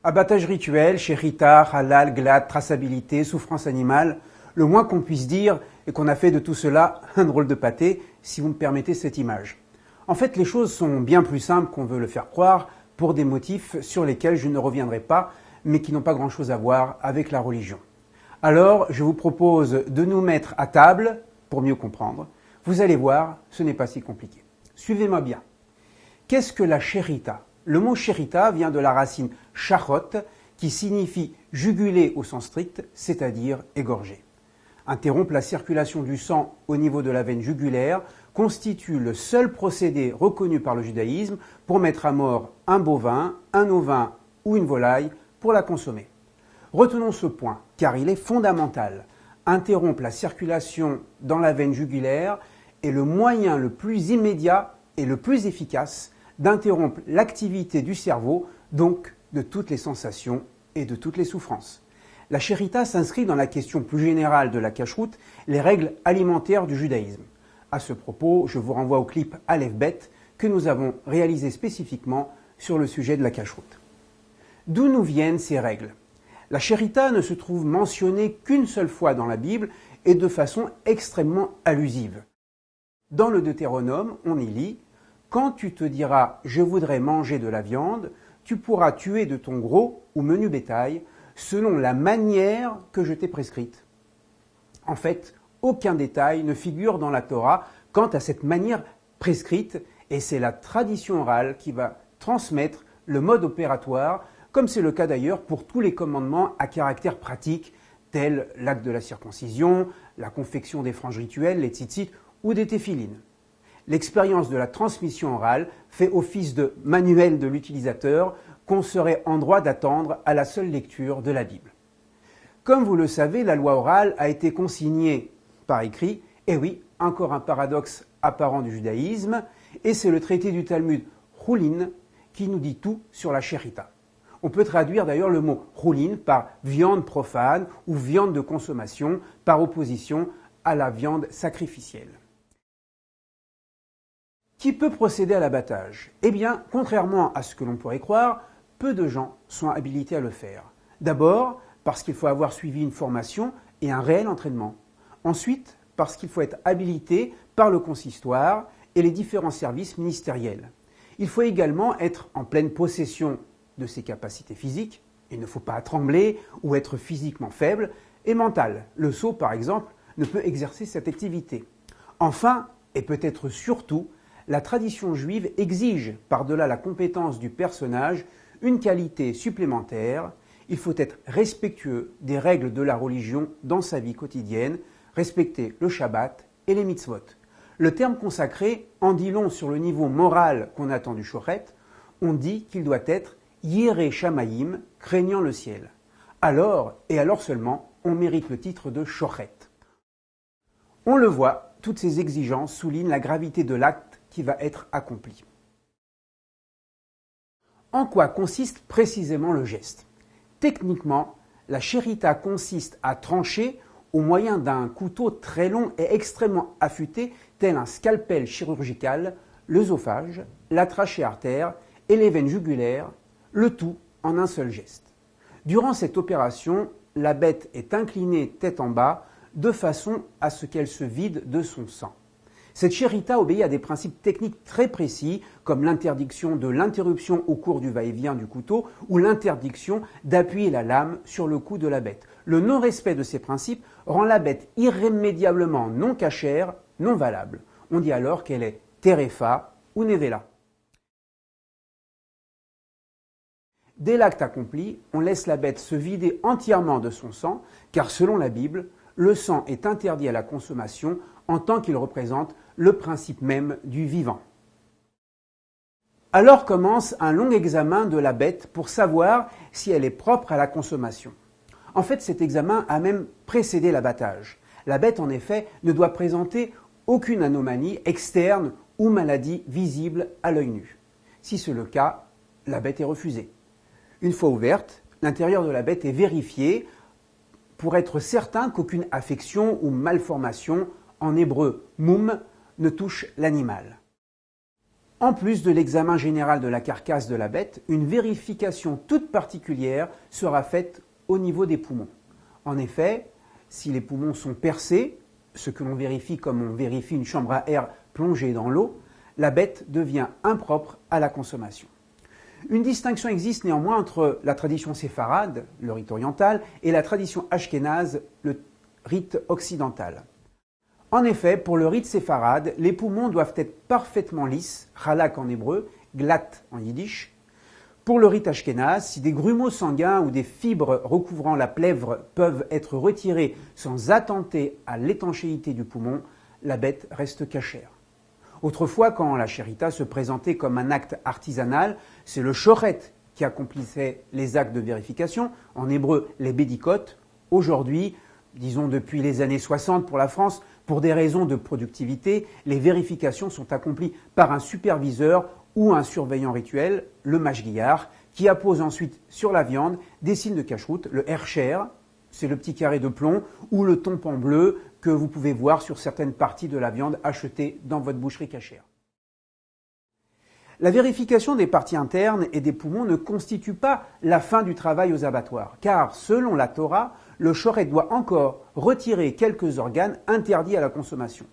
Abattage rituel, sherita, halal, glad, traçabilité, souffrance animale. Le moins qu'on puisse dire est qu'on a fait de tout cela un drôle de pâté, si vous me permettez cette image. En fait, les choses sont bien plus simples qu'on veut le faire croire pour des motifs sur lesquels je ne reviendrai pas, mais qui n'ont pas grand-chose à voir avec la religion. Alors, je vous propose de nous mettre à table pour mieux comprendre. Vous allez voir, ce n'est pas si compliqué. Suivez-moi bien. Qu'est-ce que la sherita ? Le mot sherita vient de la racine shachot, qui signifie juguler au sens strict, c'est-à-dire égorger. Interrompre la circulation du sang au niveau de la veine jugulaire constitue le seul procédé reconnu par le judaïsme pour mettre à mort un bovin, un ovin ou une volaille pour la consommer. Retenons ce point, car il est fondamental. Interrompre la circulation dans la veine jugulaire est le moyen le plus immédiat et le plus efficace d'interrompre l'activité du cerveau, donc de toutes les sensations et de toutes les souffrances. La sherita s'inscrit dans la question plus générale de la cacheroute, les règles alimentaires du judaïsme. À ce propos, je vous renvoie au clip Aleph Bet que nous avons réalisé spécifiquement sur le sujet de la cacheroute. D'où nous viennent ces règles ? La sherita ne se trouve mentionnée qu'une seule fois dans la Bible et de façon extrêmement allusive. Dans le Deutéronome, on y lit « Quand tu te diras « je voudrais manger de la viande », tu pourras tuer de ton gros ou menu bétail selon la manière que je t'ai prescrite. » En fait, aucun détail ne figure dans la Torah quant à cette manière prescrite et c'est la tradition orale qui va transmettre le mode opératoire, comme c'est le cas d'ailleurs pour tous les commandements à caractère pratique, tels l'acte de la circoncision, la confection des franges rituelles, les tzitzit ou des téphilines. L'expérience de la transmission orale fait office de manuel de l'utilisateur qu'on serait en droit d'attendre à la seule lecture de la Bible. Comme vous le savez, la loi orale a été consignée par écrit, et oui, encore un paradoxe apparent du judaïsme, et c'est le traité du Talmud Choulin qui nous dit tout sur la sherita. On peut traduire d'ailleurs le mot choulin par viande profane ou viande de consommation par opposition à la viande sacrificielle. Qui peut procéder à l'abattage ? Eh bien, contrairement à ce que l'on pourrait croire, peu de gens sont habilités à le faire. D'abord, parce qu'il faut avoir suivi une formation et un réel entraînement. Ensuite, parce qu'il faut être habilité par le consistoire et les différents services ministériels. Il faut également être en pleine possession de ses capacités physiques, il ne faut pas trembler ou être physiquement faible, et mentales. Le sot, par exemple, ne peut exercer cette activité. Enfin, et peut-être surtout, la tradition juive exige, par-delà la compétence du personnage, une qualité supplémentaire. Il faut être respectueux des règles de la religion dans sa vie quotidienne, respecter le Shabbat et les mitzvot. Le terme consacré en dit long sur le niveau moral qu'on attend du shochet. On dit qu'il doit être Yireh Shamayim, craignant le ciel. Alors, et alors seulement, on mérite le titre de shochet. On le voit, toutes ces exigences soulignent la gravité de l'acte qui va être accompli. En quoi consiste précisément le geste ? Techniquement, la sherita consiste à trancher au moyen d'un couteau très long et extrêmement affûté, tel un scalpel chirurgical, l'œsophage, la trachée artère et les veines jugulaires, le tout en un seul geste. Durant cette opération, la bête est inclinée tête en bas de façon à ce qu'elle se vide de son sang. Cette sherita obéit à des principes techniques très précis, comme l'interdiction de l'interruption au cours du va-et-vient du couteau ou l'interdiction d'appuyer la lame sur le cou de la bête. Le non-respect de ces principes rend la bête irrémédiablement non cachère, non valable. On dit alors qu'elle est terefa ou nevela. Dès l'acte accompli, on laisse la bête se vider entièrement de son sang, car selon la Bible, le sang est interdit à la consommation en tant qu'il représente le principe même du vivant. Alors commence un long examen de la bête pour savoir si elle est propre à la consommation. En fait, cet examen a même précédé l'abattage. La bête, en effet, ne doit présenter aucune anomalie externe ou maladie visible à l'œil nu. Si c'est le cas, la bête est refusée. Une fois ouverte, l'intérieur de la bête est vérifié pour être certain qu'aucune affection ou malformation, en hébreu moum, ne touche l'animal. En plus de l'examen général de la carcasse de la bête, une vérification toute particulière sera faite au niveau des poumons. En effet, si les poumons sont percés, ce que l'on vérifie comme on vérifie une chambre à air plongée dans l'eau, la bête devient impropre à la consommation. Une distinction existe néanmoins entre la tradition séfarade, le rite oriental, et la tradition ashkénaze, le rite occidental. En effet, pour le rite séfarade, les poumons doivent être parfaitement lisses, halak en hébreu, glat en yiddish. Pour le rite ashkénaze, si des grumeaux sanguins ou des fibres recouvrant la plèvre peuvent être retirés sans attenter à l'étanchéité du poumon, la bête reste cachère. Autrefois, quand la shérita se présentait comme un acte artisanal, c'est le shoret qui accomplissait les actes de vérification, en hébreu les bédikotes. Aujourd'hui, disons depuis les années 60 pour la France, pour des raisons de productivité, les vérifications sont accomplies par un superviseur ou un surveillant rituel, le mashgiach, qui appose ensuite sur la viande des signes de cacheroute, le hercher, c'est le petit carré de plomb, ou le tompan bleu que vous pouvez voir sur certaines parties de la viande achetée dans votre boucherie cachère. La vérification des parties internes et des poumons ne constitue pas la fin du travail aux abattoirs, car selon la Torah, le shoret doit encore retirer quelques organes interdits à la consommation.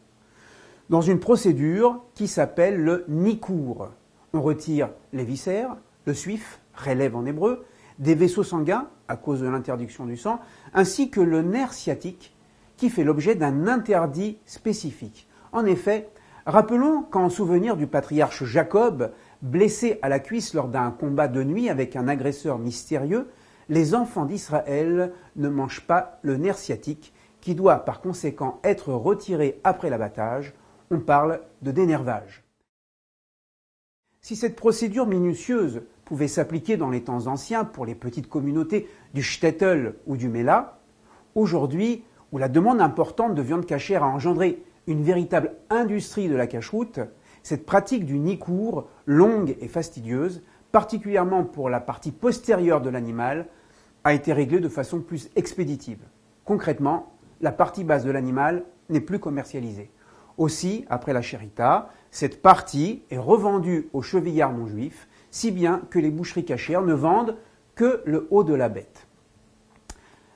Dans une procédure qui s'appelle le nikour, on retire les viscères, le suif, relève en hébreu, des vaisseaux sanguins, à cause de l'interdiction du sang, ainsi que le nerf sciatique, qui fait l'objet d'un interdit spécifique. En effet, rappelons qu'en souvenir du patriarche Jacob, blessé à la cuisse lors d'un combat de nuit avec un agresseur mystérieux, les enfants d'Israël ne mangent pas le nerf sciatique, qui doit par conséquent être retiré après l'abattage. On parle de dénervage. Si cette procédure minutieuse pouvait s'appliquer dans les temps anciens pour les petites communautés du shtetl ou du Mela, aujourd'hui, où la demande importante de viande cachère a engendré une véritable industrie de la cacheroute, cette pratique du nikour, longue et fastidieuse, particulièrement pour la partie postérieure de l'animal, a été réglée de façon plus expéditive. Concrètement, la partie basse de l'animal n'est plus commercialisée. Aussi, après la shérita, cette partie est revendue aux chevillards non juifs, si bien que les boucheries cachères ne vendent que le haut de la bête.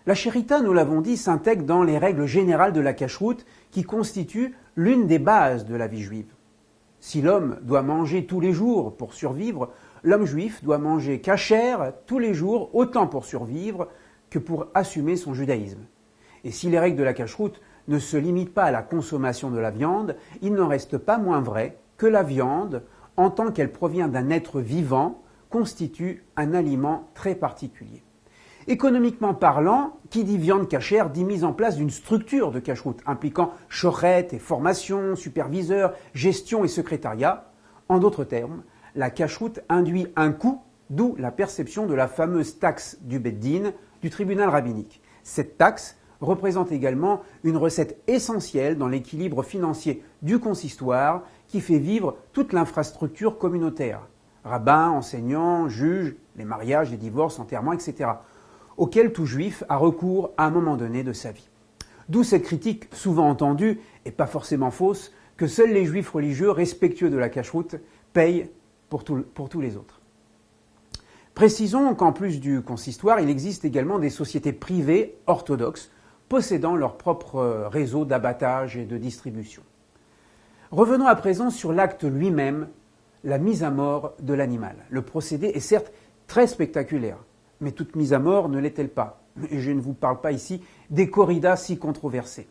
La shérita, nous l'avons dit, s'intègre dans les règles générales de la cacheroute qui constituent l'une des bases de la vie juive. Si l'homme doit manger tous les jours pour survivre, l'homme juif doit manger cachère tous les jours autant pour survivre que pour assumer son judaïsme. Et si les règles de la cacheroute ne se limitent pas à la consommation de la viande, il n'en reste pas moins vrai que la viande, en tant qu'elle provient d'un être vivant, constitue un aliment très particulier. Économiquement parlant, qui dit viande cachère dit mise en place d'une structure de cacheroute impliquant shochet et formation, superviseur, gestion et secrétariat. En d'autres termes, la cacheroute induit un coût, d'où la perception de la fameuse taxe du Beddin, du tribunal rabbinique. Cette taxe représente également une recette essentielle dans l'équilibre financier du consistoire qui fait vivre toute l'infrastructure communautaire. Rabbins, enseignants, juges, les mariages, les divorces, enterrements, etc. auquel tout juif a recours à un moment donné de sa vie. D'où cette critique souvent entendue, et pas forcément fausse, que seuls les juifs religieux respectueux de la cacheroute payent pour tous les autres. Précisons qu'en plus du consistoire, il existe également des sociétés privées orthodoxes possédant leur propre réseau d'abattage et de distribution. Revenons à présent sur l'acte lui-même, la mise à mort de l'animal. Le procédé est certes très spectaculaire, mais toute mise à mort ne l'est-elle pas? Et je ne vous parle pas ici des corridas si controversées.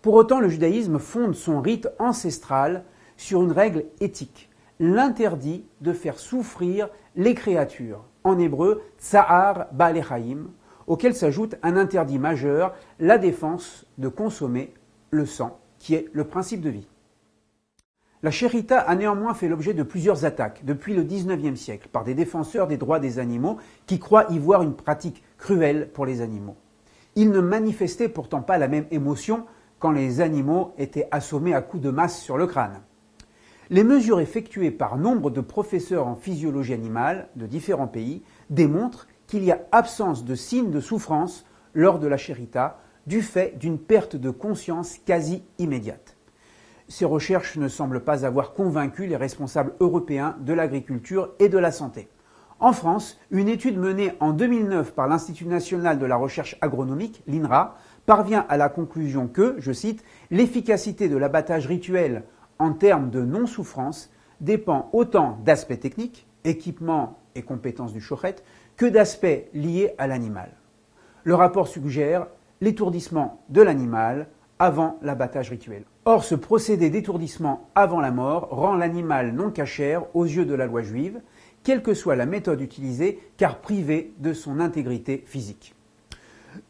Pour autant, le judaïsme fonde son rite ancestral sur une règle éthique, l'interdit de faire souffrir les créatures, en hébreu tsa'ar ba'alei chaim, auquel s'ajoute un interdit majeur, la défense de consommer le sang, qui est le principe de vie. La shérita a néanmoins fait l'objet de plusieurs attaques depuis le XIXe siècle par des défenseurs des droits des animaux qui croient y voir une pratique cruelle pour les animaux. Ils ne manifestaient pourtant pas la même émotion quand les animaux étaient assommés à coups de masse sur le crâne. Les mesures effectuées par nombre de professeurs en physiologie animale de différents pays démontrent qu'il y a absence de signes de souffrance lors de la shérita du fait d'une perte de conscience quasi immédiate. Ces recherches ne semblent pas avoir convaincu les responsables européens de l'agriculture et de la santé. En France, une étude menée en 2009 par l'Institut national de la recherche agronomique, l'INRA, parvient à la conclusion que, je cite, « l'efficacité de l'abattage rituel en termes de non-souffrance dépend autant d'aspects techniques, équipement et compétences du chouchrette, que d'aspects liés à l'animal. » Le rapport suggère l'étourdissement de l'animal avant l'abattage rituel. Or, ce procédé d'étourdissement avant la mort rend l'animal non cachère aux yeux de la loi juive, quelle que soit la méthode utilisée, car privé de son intégrité physique.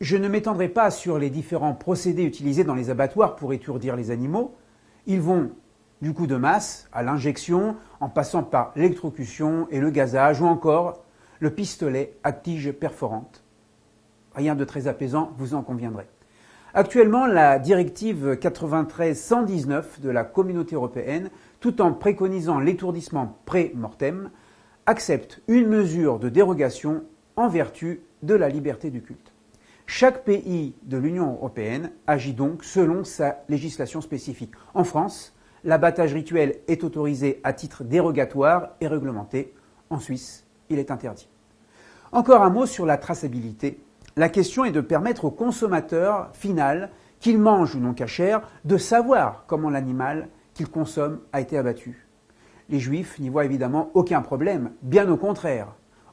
Je ne m'étendrai pas sur les différents procédés utilisés dans les abattoirs pour étourdir les animaux. Ils vont du coup de masse à l'injection, en passant par l'électrocution et le gazage, ou encore le pistolet à tige perforante. Rien de très apaisant, vous en conviendrez. Actuellement, la directive 93/119 de la Communauté européenne, tout en préconisant l'étourdissement pré-mortem, accepte une mesure de dérogation en vertu de la liberté du culte. Chaque pays de l'Union européenne agit donc selon sa législation spécifique. En France, l'abattage rituel est autorisé à titre dérogatoire et réglementé. En Suisse, il est interdit. Encore un mot sur la traçabilité. La question est de permettre au consommateur final, qu'il mange ou non cachère, de savoir comment l'animal qu'il consomme a été abattu. Les Juifs n'y voient évidemment aucun problème, bien au contraire.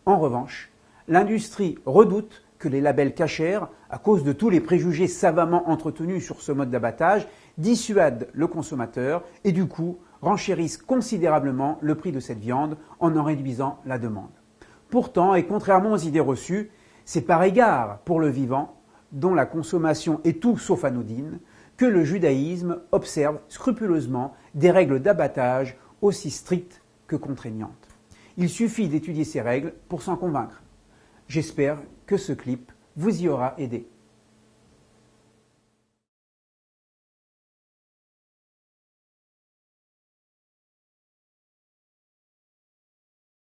En revanche, l'industrie redoute que les labels cachers, à cause de tous les préjugés savamment entretenus sur ce mode d'abattage, dissuadent le consommateur et du coup renchérissent considérablement le prix de cette viande en réduisant la demande. Pourtant, et contrairement aux idées reçues, c'est par égard pour le vivant, dont la consommation est tout sauf anodine, que le judaïsme observe scrupuleusement des règles d'abattage aussi strictes que contraignantes. Il suffit d'étudier ces règles pour s'en convaincre. J'espère que ce clip vous y aura aidé.